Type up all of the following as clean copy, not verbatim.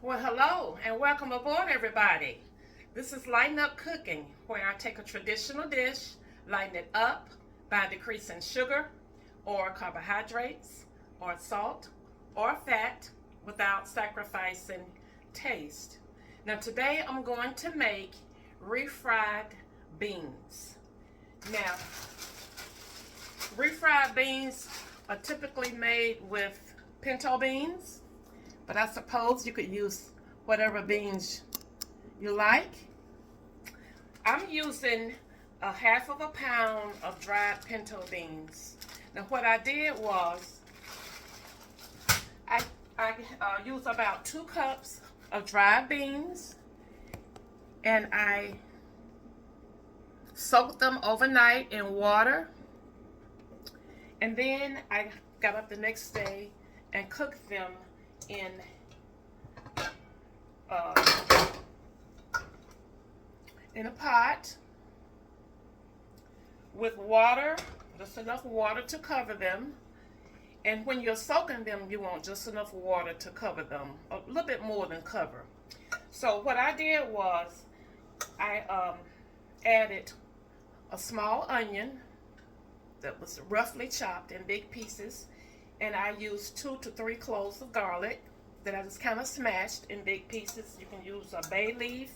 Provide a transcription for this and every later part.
Well, hello and welcome aboard, everybody. This is Lighten Up Cooking, where I take a traditional dish, lighten it up by decreasing sugar or carbohydrates or salt or fat without sacrificing taste. Now, today I'm going to make refried beans. Now, refried beans are typically made with pinto beans, but I suppose you could use whatever beans you like. I'm using a half of a pound of dried pinto beans. Now what I did was I used about 2 cups of dried beans, and I soaked them overnight in water, and then I got up the next day and cooked them in a pot with water, just enough water to cover them. And when you're soaking them, you want just enough water to cover them, a little bit more than cover. So what I did was I added a small onion that was roughly chopped in big pieces, and I used 2 to 3 cloves of garlic that I just kind of smashed in big pieces. You can use a bay leaf,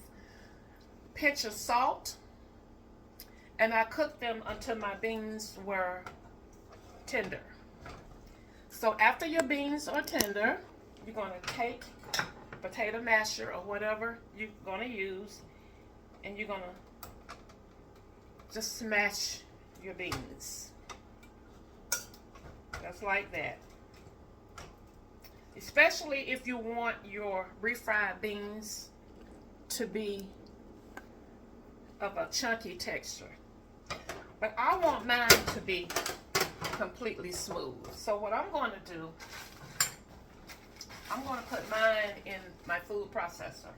pinch of salt, and I cooked them until my beans were tender. So after your beans are tender, you're going to take potato masher or whatever you're going to use, and you're going to just smash your beans. Just like that. Especially if you want your refried beans to be of a chunky texture. But I want mine to be completely smooth. So what I'm going to do, I'm going to put mine in my food processor.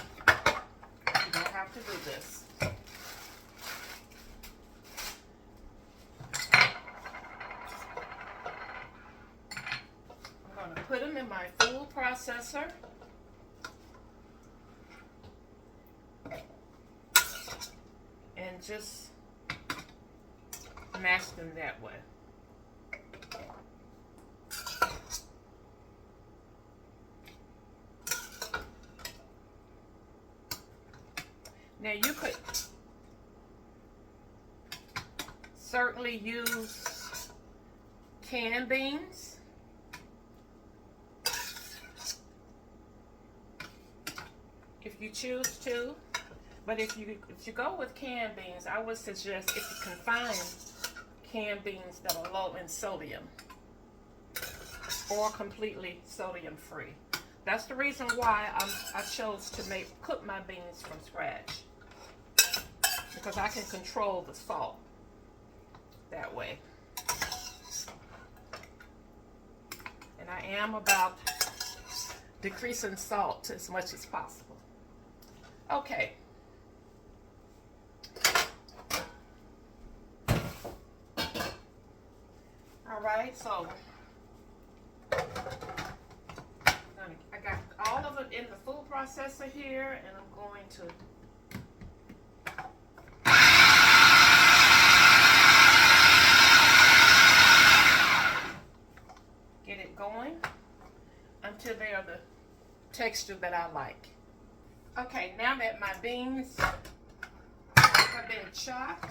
You don't have to do this. Put them in my food processor, and just mash them that way. Now you could certainly use canned beans. If you choose to, but if you go with canned beans, I would suggest, if you can find canned beans that are low in sodium or completely sodium free. That's the reason why I chose to cook my beans from scratch, because I can control the salt that way. And I am about decreasing salt as much as possible. Okay. All right, so I got all of it in the food processor here, and I'm going to get it going until they are the texture that I like. Okay, now that my beans have been chopped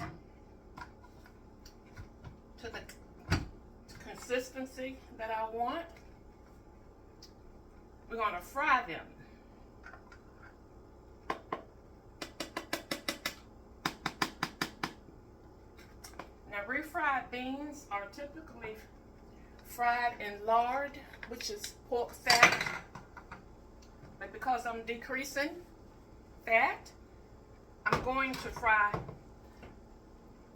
to the consistency that I want, we're going to fry them. Now, refried beans are typically fried in lard, which is pork fat, but because I'm decreasing fat, I'm going to fry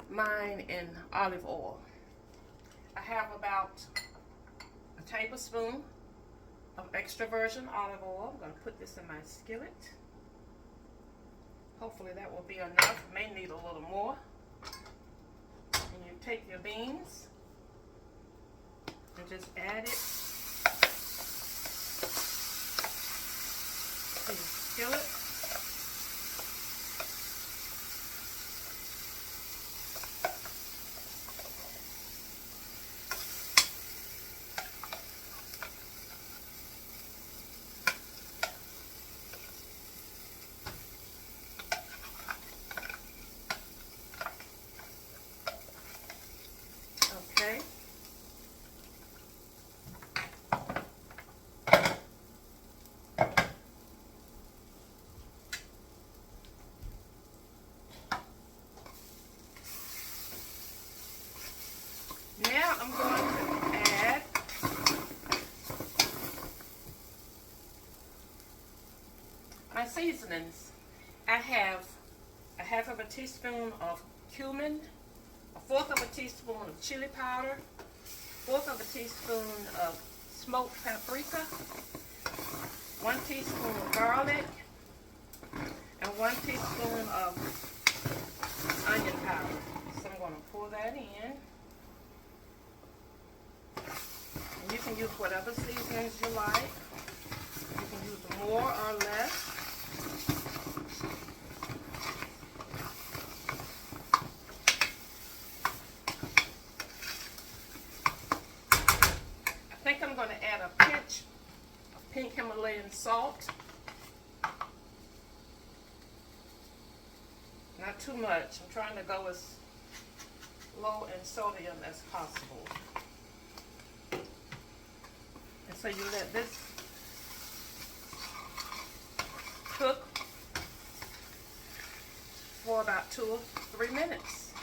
mine in olive oil. I have about a tablespoon of extra virgin olive oil. I'm going to put this in my skillet. Hopefully that will be enough. May need a little more. And you take your beans and just add it to your skillet. Okay. Now I'm going to add my seasonings. I have a half of a teaspoon of cumin, a fourth of a teaspoon of chili powder, fourth of a teaspoon of smoked paprika, 1 teaspoon of garlic, and 1 teaspoon of onion powder. So I'm going to pour that in. And you can use whatever seasonings you like. You can use more or less. I think I'm going to add a pinch of pink Himalayan salt. Not too much. I'm trying to go as low in sodium as possible. And so you let this cook for about 2 or 3 minutes.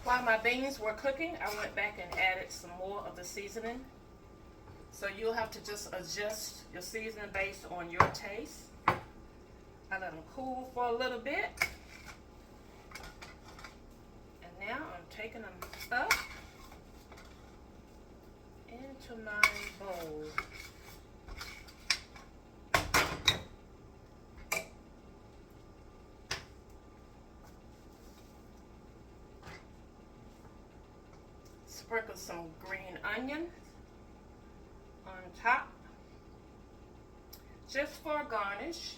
While my beans were cooking, I went back and added some more of the seasoning. So you'll have to just adjust your seasoning based on your taste. I let them cool for a little bit. And now I'm taking them up into my bowl. Sprinkle some green onion on top, just for a garnish.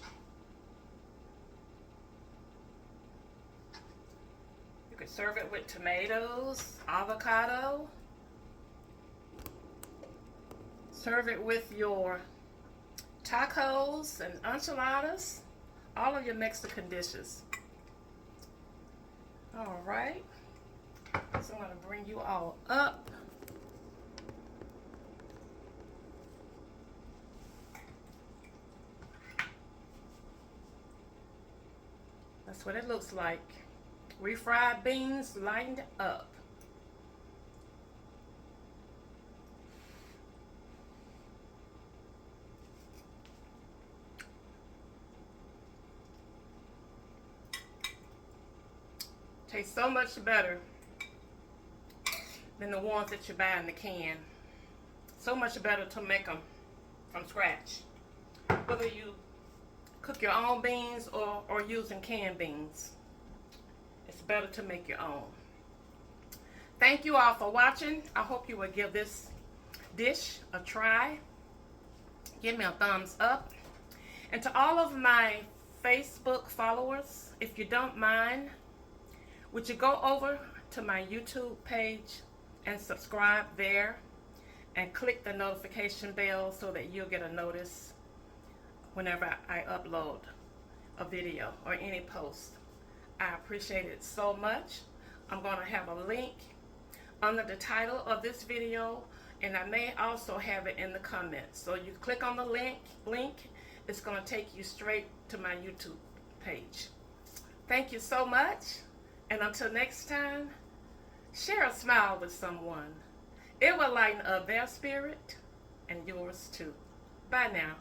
You could serve it with tomatoes, avocado. Serve it with your tacos and enchiladas, all of your Mexican dishes. All right. So I'm going to bring you all up. That's what it looks like. Refried beans lined up. Tastes so much better than the ones that you buy in the can. So much better to make them from scratch. Whether you cook your own beans or using canned beans, it's better to make your own. Thank you all for watching. I hope you will give this dish a try. Give me a thumbs up. And to all of my Facebook followers, if you don't mind, would you go over to my YouTube page and subscribe there and click the notification bell so that you'll get a notice whenever I upload a video or any post. I appreciate it so much. I'm going to have a link under the title of this video, and I may also have it in the comments. So you click on the link, it's going to take you straight to my YouTube page. Thank you so much, and until next time, share a smile with someone. It will lighten up their spirit and yours too. Bye now.